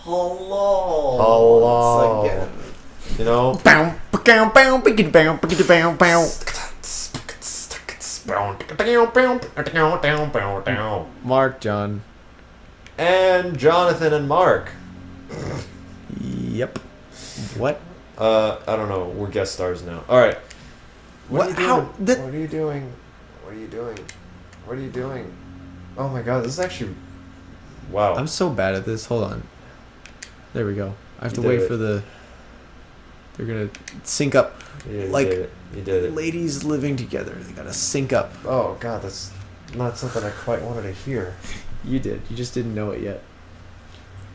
Hello. Hello. Once again. You know? Mark, John. And Jonathan and Mark. Yep. What? I don't know. We're guest stars now. All right. What? Are you doing? How? What are you doing? What are you doing? What are you doing? Oh my god, this is actually... Wow. I'm so bad at this. Hold on. There we go. I have You to did wait it. for the... They're gonna sync up. Yeah, you like, did it. You did it. Ladies living together. They gotta sync up. Oh god, that's not something I quite wanted to hear. You did. You just didn't know it yet.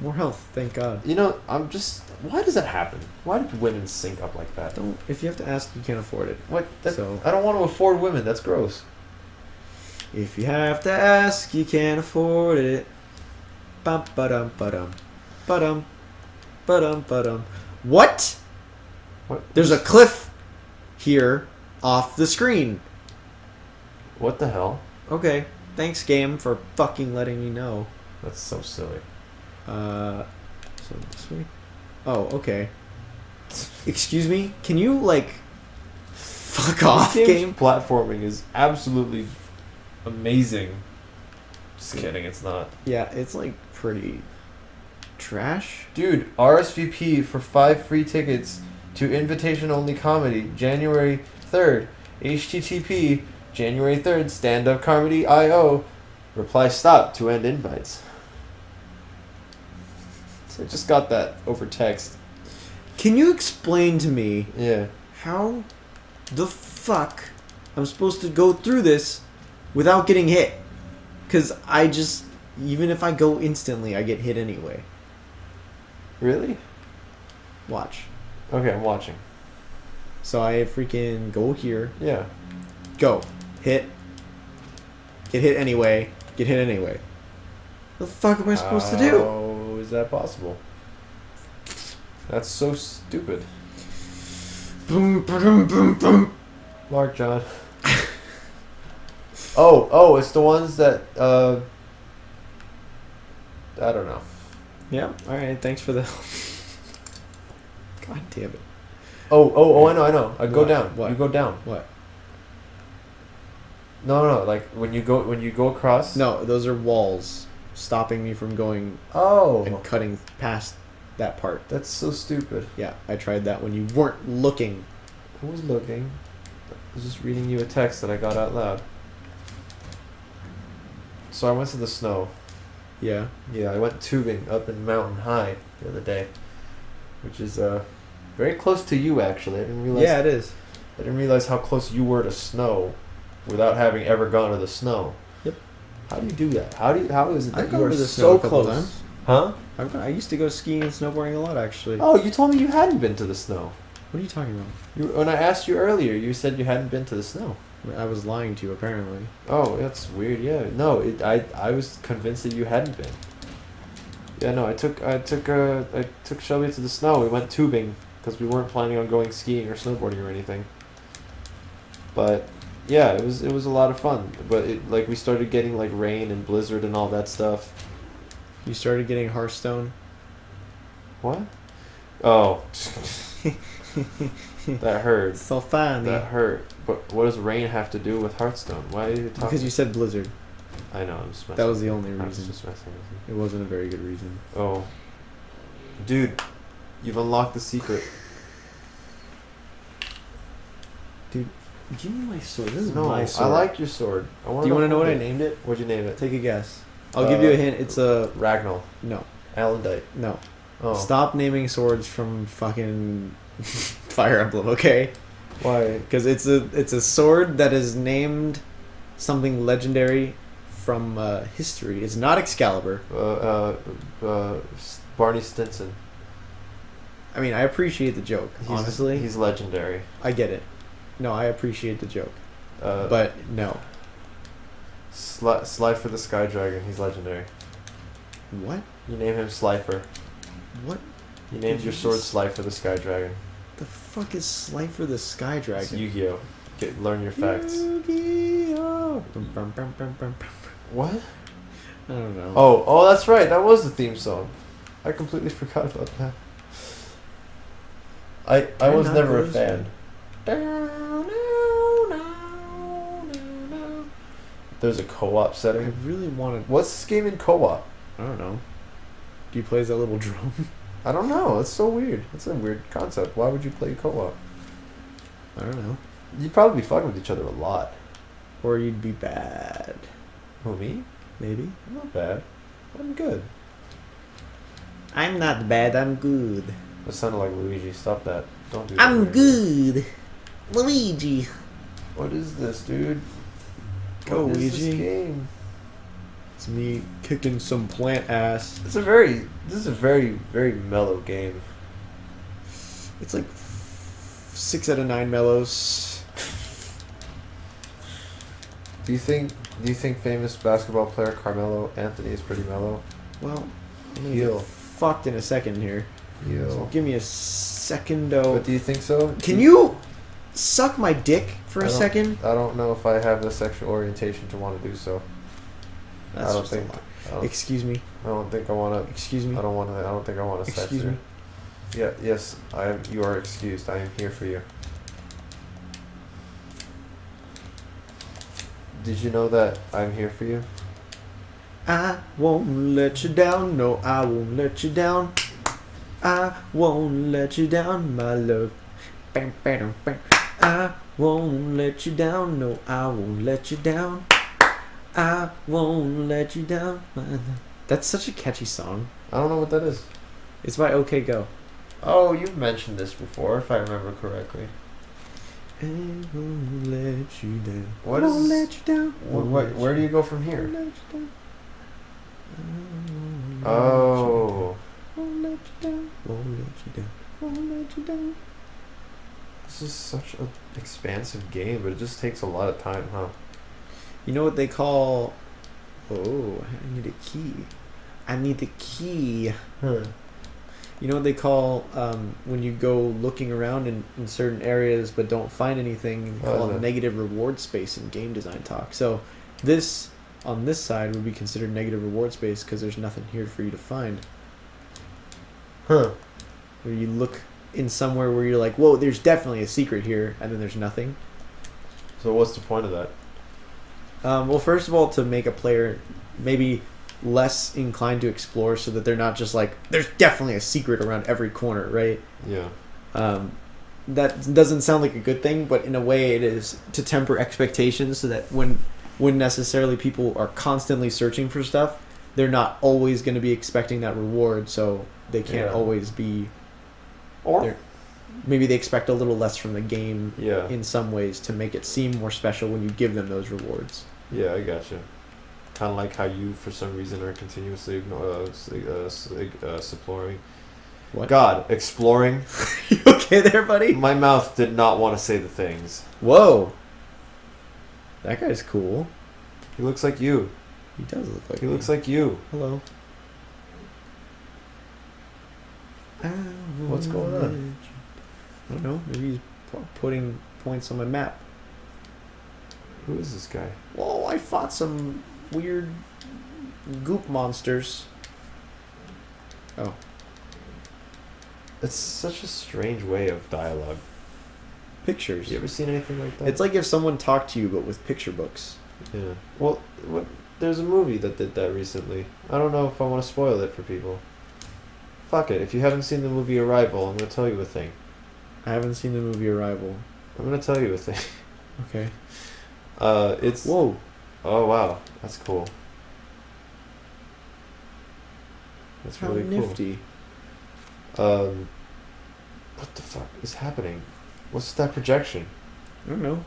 More health. Thank God. You know, I'm just... Why does that happen? Why do women sync up like that? Don't. If you have to ask, you can't afford it. What? That, So- I don't want to afford women. That's gross. If you have to ask, you can't afford it. Bum ba-dum ba-dum. Ba-dum. Ba-dum ba-dum. What? What? There's a cliff here off the screen. What the hell? Okay. Thanks, game, for fucking letting me know. That's so silly. So this way? Oh, okay. Excuse me? Can you, like, fuck off, This game's game? platforming is absolutely amazing. Just kidding, it's not. Yeah, it's, like, pretty trash. Dude, RSVP for 5 free tickets to Invitation Only Comedy, January 3rd. HTTP, January 3rd, Stand Up Comedy IO. Reply stop to end invites. So I just got that over text. Can you explain to me Yeah. how the fuck I'm supposed to go through this without getting hit? Because I just, even if I go instantly, I get hit anyway. Really? Watch. Okay, I'm watching. So I freaking go here, Yeah. go, hit, get hit anyway, get hit anyway. What the fuck am I supposed to do? How is that possible? That's so stupid. Boom, boom, boom, boom. Mark John. Oh, it's the ones that I don't know. Yeah, alright, thanks for the... God damn it. Oh, I know. I go What? down. What? You go down. What? No, like when you go across. No, those are walls stopping me from going Oh, and cutting past that part. that's so stupid. Yeah, I tried that when you weren't looking. I was looking. I was just reading you a text that I got out loud. So I went to the snow. Yeah. Yeah, I went tubing up in Mountain High the other day, which is very close to you actually. I didn't realize. Yeah, it is. I didn't realize how close you were to snow, without having ever gone to the snow. Yep. How do you do that? How is it that I've you gone are to the so snow a couple close? times. Huh? I used to go skiing and snowboarding a lot, actually. Oh, you told me you hadn't been to the snow. What are you talking about? When I asked you earlier, you said you hadn't been to the snow. I was lying to you, apparently. Oh, that's weird. Yeah, no, I was convinced that you hadn't been. Yeah, no, I took Shelby to the snow. We went tubing because we weren't planning on going skiing or snowboarding or anything. But yeah, it was a lot of fun. But we started getting like rain and blizzard and all that stuff. You started getting Hearthstone? What? Oh, that hurt. So funny. That hurt. But what does rain have to do with Hearthstone? Why are you talking? Because you said Blizzard. I know. I'm just messing. That was the only I was reason. just messing with you. It wasn't a very good reason. Oh, dude, you've unlocked the secret. Dude, give me my sword. This is No, my I sword. like your sword. Do you want to know what I named it? What'd you name it? Take a guess. I'll give you a hint. It's a... Ragnall. No. Alandite. No. Oh. Stop naming swords from fucking Fire Emblem, okay? Why? Because it's a sword that is named something legendary from history. It's not Excalibur. Barney Stinson. I mean, I appreciate the joke. Honestly, he's legendary. I get it. No, I appreciate the joke, But but no. Slifer the Sky Dragon. He's legendary. What? You name him Slifer. What You named Did your you sword just- Slifer the Sky Dragon. the fuck is Slifer the Sky It's Dragon? Yu-Gi-Oh. Learn your facts. Yu-Gi-Oh! Bum, bum, bum, bum, bum, bum. What? I don't know. Oh, that's right. That was the theme song. I completely forgot about that. I was not never a those, fan. There's a co-op I setting. really wanted. What's this game in co-op? I don't know. Do you play as that little drone? I don't know. It's so weird. It's a weird concept. Why would you play co-op? I don't know. You'd probably be fucking with each other a lot. Or you'd be bad. Who, me? Maybe. I'm not bad. I'm good. I'm not bad. I'm good. That sounded like Luigi. Stop that. Don't do that. I'm Luigi. good. Luigi. What is this, dude? Go, What is this Luigi. game? It's me kicking some plant ass. This is a very, very mellow game. It's like 6 out of 9 mellows. Do you think famous basketball player Carmelo Anthony is pretty mellow? Well, I'm gonna Heel. get fucked in a second here. So Yo. give me a secondo. But do you think so? Can you suck my dick for I a don't- second? I don't know if I have the sexual orientation to want to do so. That's I don't just a think. lot. I don't, Excuse me. I don't think I want to. Excuse me. I don't want to. I don't think I want to. Excuse me. Yeah. Yes. I am. You are excused. I am here for you. Did you know that I'm here for you? I won't let you down. No, I won't let you down. I won't let you down, my love. Bam, bam, bam. I won't let you down. No, I won't let you down. I won't let you down, my love. That's such a catchy song. I don't know what that is. It's by OK Go. Oh, you've mentioned this before, if I remember correctly. I won't let you down. What won't is- let you down. Where do you go from here? Won't let you down. Oh, Won't let you down. Won't let you down. Won't let you down. this is such an expansive game, but it just takes a lot of time, huh? You know what they call? Oh, I need a key. I need the key. You know what they call when you go looking around in certain areas but don't find anything? They What call is it it? negative reward space in game design talk. So this on this side would be considered negative reward space because there's nothing here for you to find. Huh. Where you look in somewhere where you're like, whoa, there's definitely a secret here, and then there's nothing. So what's the point of that? Well, first of all, to make a player maybe less inclined to explore so that they're not just like, there's definitely a secret around every corner, right? Yeah. That doesn't sound like a good thing, but in a way it is to temper expectations so that when necessarily people are constantly searching for stuff, they're not always going to be expecting that reward, so they can't Yeah. always be... Or They're- Maybe they expect a little less from the game yeah, in some ways to make it seem more special when you give them those rewards. yeah, I gotcha. Kind of like how you, for some reason, are continuously exploring. What? God, exploring. You okay there, buddy? My mouth did not want to say the things. Whoa. That guy's cool. He looks like you. He does look like He me. looks like you. Hello. What's going on? I don't know. Maybe he's putting points on my map. Who is this guy? Whoa, I fought some weird goop monsters. Oh. It's such a strange way of dialogue. Pictures. You ever seen anything like that? It's like if someone talked to you but with picture books. Yeah. Well, there's a movie that did that recently. I don't know if I want to spoil it for people. Fuck it. If you haven't seen the movie Arrival, I'm gonna tell you a thing. I haven't seen the movie Arrival. I'm gonna tell you a thing. Okay. It's. Whoa. Oh wow, that's cool. That's How really nifty. cool. What the fuck is happening? What's that projection? I don't know.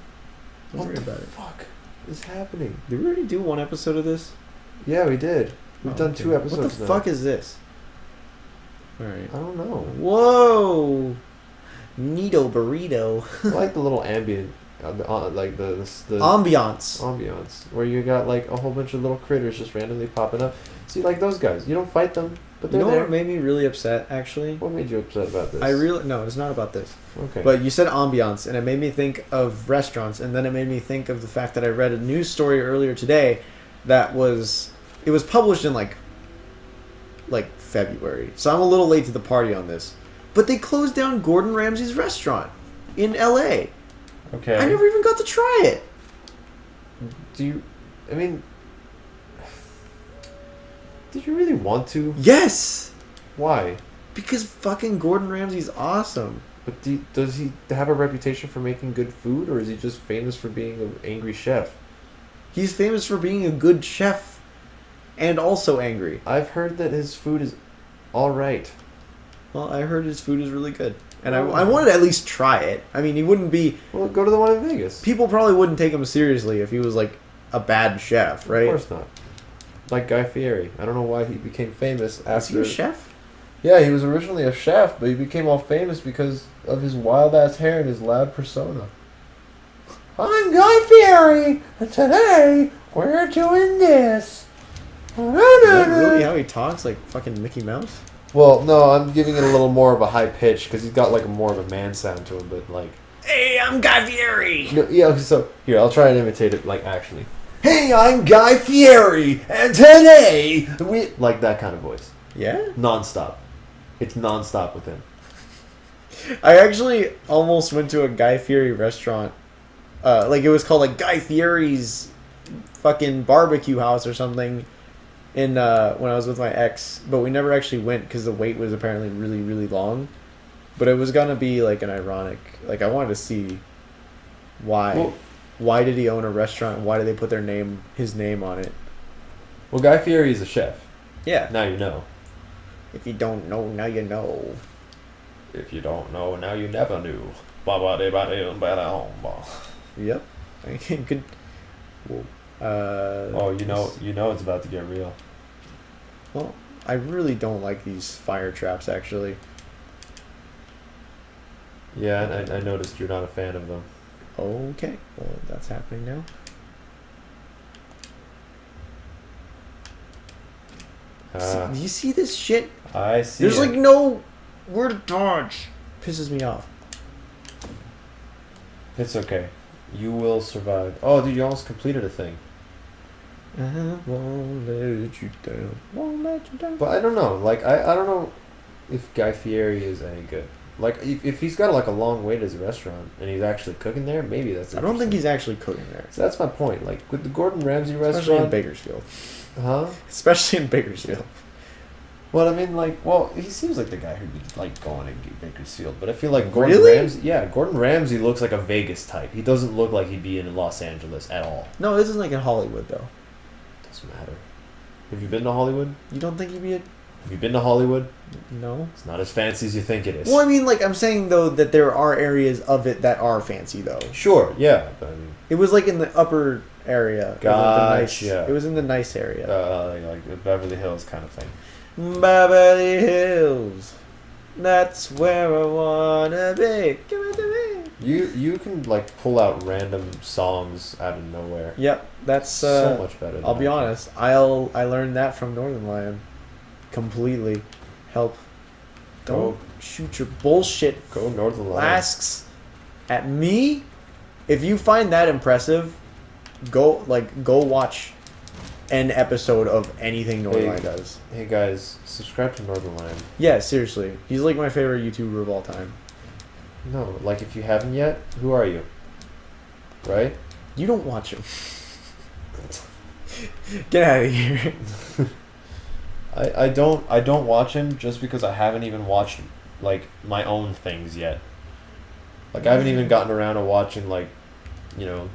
Don't What worry the about it. fuck is happening? Did we already do one episode of this? Yeah, we did. We've Oh, done okay. 2 episodes What the now. fuck is this? Alright. I don't know. Whoa! Neato burrito. I like the little ambient, like the Ambiance. ambiance where you got like a whole bunch of little critters just randomly popping up. See, like those guys, you don't fight them, but You they're know there. what made me really upset, actually? What made you upset about this? No, it's not about this. Okay. But you said ambiance, and it made me think of restaurants, and then it made me think of the fact that I read a news story earlier today that was published in like February, so I'm a little late to the party on this. But they closed down Gordon Ramsay's restaurant in LA. Okay. I never even got to try it. Do you? I mean, did you really want to? Yes, Why? because fucking Gordon Ramsay's awesome. But does he have a reputation for making good food, or is he just famous for being an angry chef? He's famous for being a good chef and also angry. I've heard that his food is all right. Well, I heard his food is really good. And Oh. I wanted to at least try it. I mean, he wouldn't be... Well, go to the one in Vegas. People probably wouldn't take him seriously if he was, like, a bad chef, right? Of course not. Like Guy Fieri. I don't know why he became famous after... Is he a chef? Yeah, he was originally a chef, but he became all famous because of his wild-ass hair and his loud persona. I'm Guy Fieri, and today we're doing this. Is that really how he talks? Like fucking Mickey Mouse? Well, no, I'm giving it a little more of a high pitch because he's got like more of a man sound to him, but like... Hey, I'm Guy Fieri! No, yeah, so here, I'll try and imitate it like actually. Hey, I'm Guy Fieri, and today we... Like that kind of voice. Yeah? Non-stop. It's non-stop with him. I actually almost went to a Guy Fieri restaurant. Like, it was called, like, Guy Fieri's fucking barbecue house or something in when I was with my ex. But we never actually went because the wait was apparently really, really long. But it was gonna be, like, an ironic... Like, I wanted to see why. Well, why did he own a restaurant? Why did they put his name on it? well, Guy Fieri is a chef. Yeah. Now you know. If you don't know, now you know. If you don't know, now you never knew. Yep. I could. Well, Oh, you know it's about to get real. Well, I really don't like these fire traps, actually. Yeah, and I noticed you're not a fan of them. Okay. Well, that's happening now. Do you see this shit? I see. There's it. like no where to dodge. Pisses me off. It's okay. You will survive. Oh, dude, you almost completed a thing. I won't let you down. Won't let you down. But I don't know. Like, I don't know if Guy Fieri is any good. Like, if he's got, like, a long wait at his restaurant and he's actually cooking there, maybe that's I don't think interesting. he's actually cooking there. So that's my point. Like, with the Gordon Ramsay Especially in restaurant... Bakersfield. Huh? Especially in Bakersfield. Well, I mean, like, well, he seems like the guy who'd be, like, going to Bakersfield. But I feel like Gordon Ramsay looks like a Vegas type. He doesn't look like he'd be in Los Angeles at all. No, this is like in Hollywood, though. Doesn't matter. Have you been to Hollywood? You don't think he'd be a... Have you been to Hollywood? No. It's not as fancy as you think it is. Well, I mean, like, I'm saying, though, that there are areas of it that are fancy, though. Sure, yeah. But, I mean, It was, like, in the upper area. Gotcha. It was in the nice area. like the Beverly Hills kind of thing. Beverly Hills. That's where I wanna be. Give it to me. You can, like, pull out random songs out of nowhere. Yep, that's So much better than I'll be I can. honest. I learned that from Northern Lion. Completely. Help. Don't shoot your bullshit Go Northern Lion. flasks at me. If you find that impressive, go watch an episode of anything Northern Lion does. Hey guys, subscribe to Northern Lion. Yeah, seriously. He's like my favorite YouTuber of all time. No, like if you haven't yet, who are you? Right? You don't watch him. Get out of here. I don't watch him just because I haven't even watched like my own things yet. Like I haven't even gotten around to watching like, you know,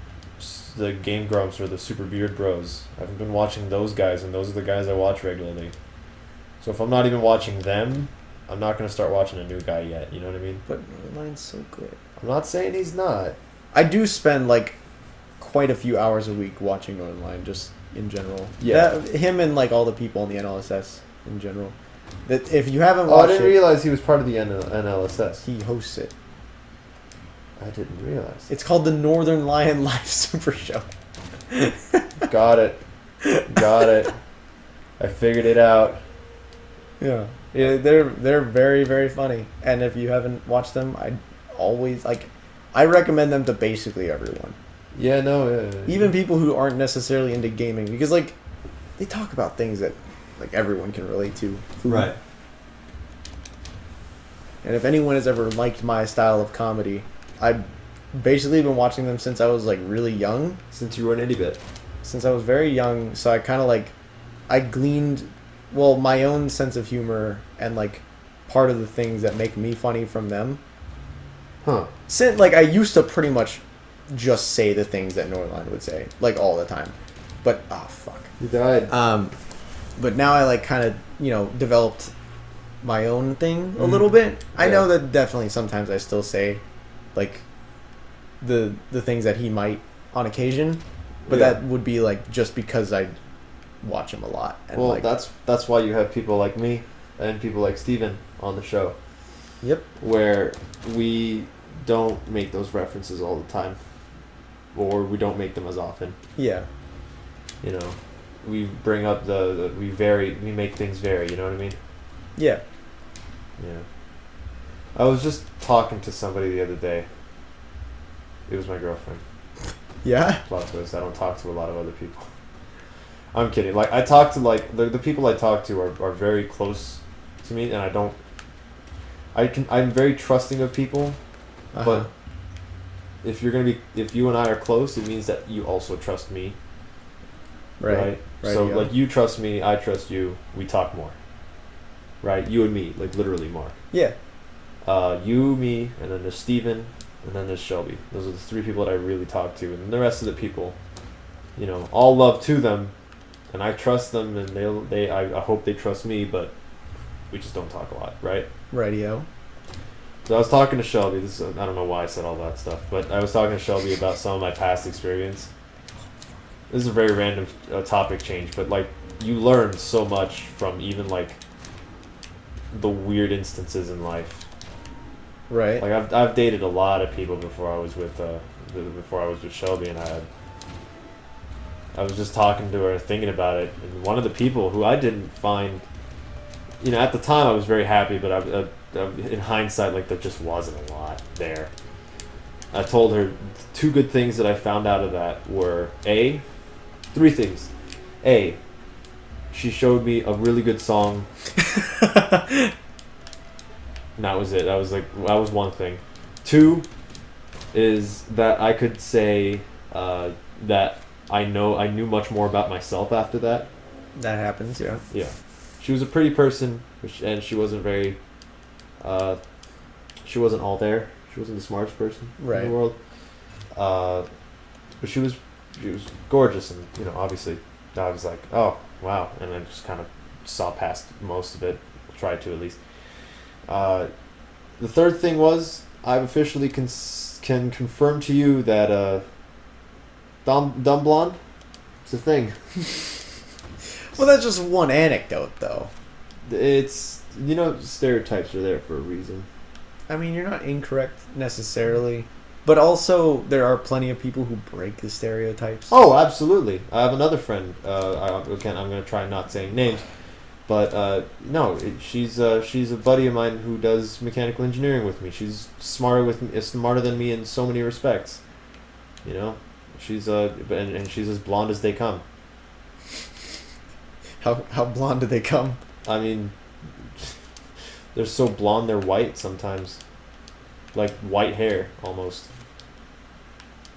the Game Grumps or the Super Beard Bros. I haven't been watching those guys, and those are the guys I watch regularly. So if I'm not even watching them, I'm not gonna start watching a new guy yet. You know what I mean? But Northern Lion's so good. I'm not saying he's not. I do spend like quite a few hours a week watching Northern Lion, just in general. Yeah. Him and like all the people in the NLSS in general. That if you haven't Oh, I watched didn't it, realize he was part of the NLSS. he hosts it. I didn't realize. It's called the Northern Lion Live Super Show. Got it. Got it. I figured it out. Yeah. Yeah, they're very, very funny. And if you haven't watched them, I recommend them to basically everyone. Yeah, no. Even people who aren't necessarily into gaming, because like they talk about things that like everyone can relate to. Food, Right. And if anyone has ever liked my style of comedy, I've basically been watching them since I was like really young. Since you were an itty bit. Since I was very young, so I kind of like, I gleaned, well, my own sense of humor and like part of the things that make me funny from them. Huh. Since like I used to pretty much just say the things that Northline would say like all the time, but oh fuck. You died. But now I like kind of developed my own thing a little bit. I know that definitely sometimes I still say like the things that he might on occasion, but that would be like just because I watch him a lot. And well, like, that's why you have people like me and people like Steven on the show. Yep. Where we don't make those references all the time, or we don't make them as often. Yeah. You know, we bring up we make things vary. You know what I mean? Yeah. Yeah. I was just talking to somebody the other day. It was my girlfriend. Yeah. Plot twist. I don't talk to a lot of other people. I'm kidding. Like I talk to like the people I talk to are very close to me, and I'm very trusting of people, but if you and I are close, it means that you also trust me. Right. So like you trust me, I trust you. We talk more. Right. You and me, like literally more. Yeah. You, me, and then there's Steven, and then there's Shelby. Those are the three people that I really talk to, and the rest of the people, all love to them, and I trust them, and I hope they trust me, but we just don't talk a lot, right? Radio. So I was talking to Shelby. I don't know why I said all that stuff, but I was talking to Shelby about some of my past experience. This is a very random topic change, but like you learn so much from even like the weird instances in life. Right. Like I've dated a lot of people before I was with Shelby, and I was just talking to her, thinking about it, and one of the people who I didn't find, at the time I was very happy, but in hindsight, like there just wasn't a lot there. I told her two good things that I found out of that were three things. She showed me a really good song. And that was it. That was one thing. Two is that I could say that I knew much more about myself after that. That happens, yeah. Yeah. She was a pretty person, and she wasn't very she wasn't all there. She wasn't the smartest person in the world. But she was gorgeous, and obviously I was like, oh wow, and then just kind of saw past most of it, tried to at least. The third thing was I've officially can confirm to you that dumb blonde, it's a thing. Well, that's just one anecdote, though. It's stereotypes are there for a reason. I mean, you're not incorrect necessarily, but also there are plenty of people who break the stereotypes. Oh, absolutely. I have another friend. I'm going to try not saying names, but no, she's a buddy of mine who does mechanical engineering with me. She's smarter than me in so many respects. She's and she's as blonde as they come. How blonde do they come? I mean, they're so blonde they're white sometimes, like white hair almost.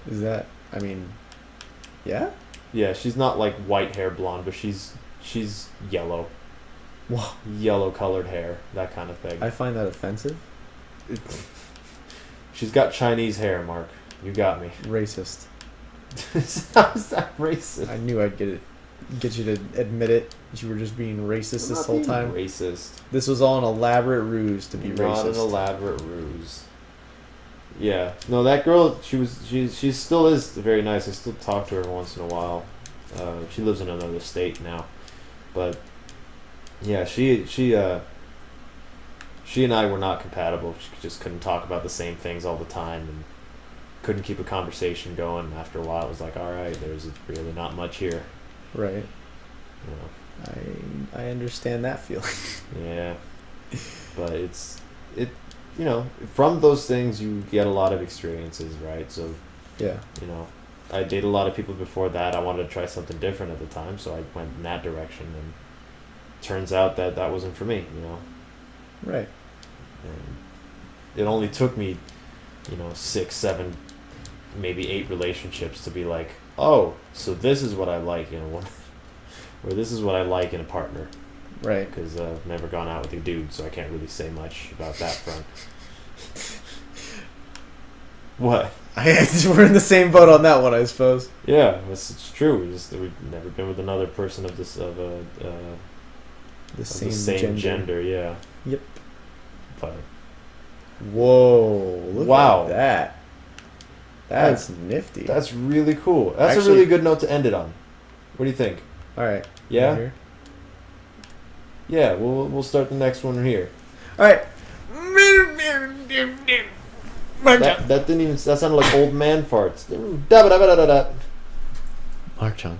Is that? I mean, yeah. Yeah, she's not like white hair blonde, but she's yellow. Wow. Yellow colored hair, that kind of thing. I find that offensive. She's got Chinese hair, Mark. You got me. Racist. How's that racist? I knew I'd get you to admit it. You were just being racist this whole time. Racist. This was all an elaborate ruse to be racist. Not an elaborate ruse. Yeah. No, that girl. She still is very nice. I still talk to her once in a while. She lives in another state now, but yeah, she and I were not compatible. She just couldn't talk about the same things all the time, and couldn't keep a conversation going. After a while, it was like, all right, there's really not much here. Right. I understand that feeling. Yeah. But from those things you get a lot of experiences, right? So yeah. I dated a lot of people before that. I wanted to try something different at the time, so I went in that direction, and turns out that wasn't for me, Right. And it only took me, 6, 7, maybe 8 relationships to be like, oh, so this is what I like in a woman, or this is what I like in a partner. Right. Because I've never gone out with a dude, so I can't really say much about that front. What? We're in the same boat on that one, I suppose. Yeah, it's true. We've never been with another person of The the same, same gender. Yeah. Yep. But Whoa! Look Wow. at that. That's nifty. that's really cool. That's Actually- a really good note to end it on. What do you think? All right. Yeah? Right here. Yeah, we'll start the next one here. All right. That didn't even. That sounded like old man farts. Da-ba-da-ba-da-da-da. Mark Chung.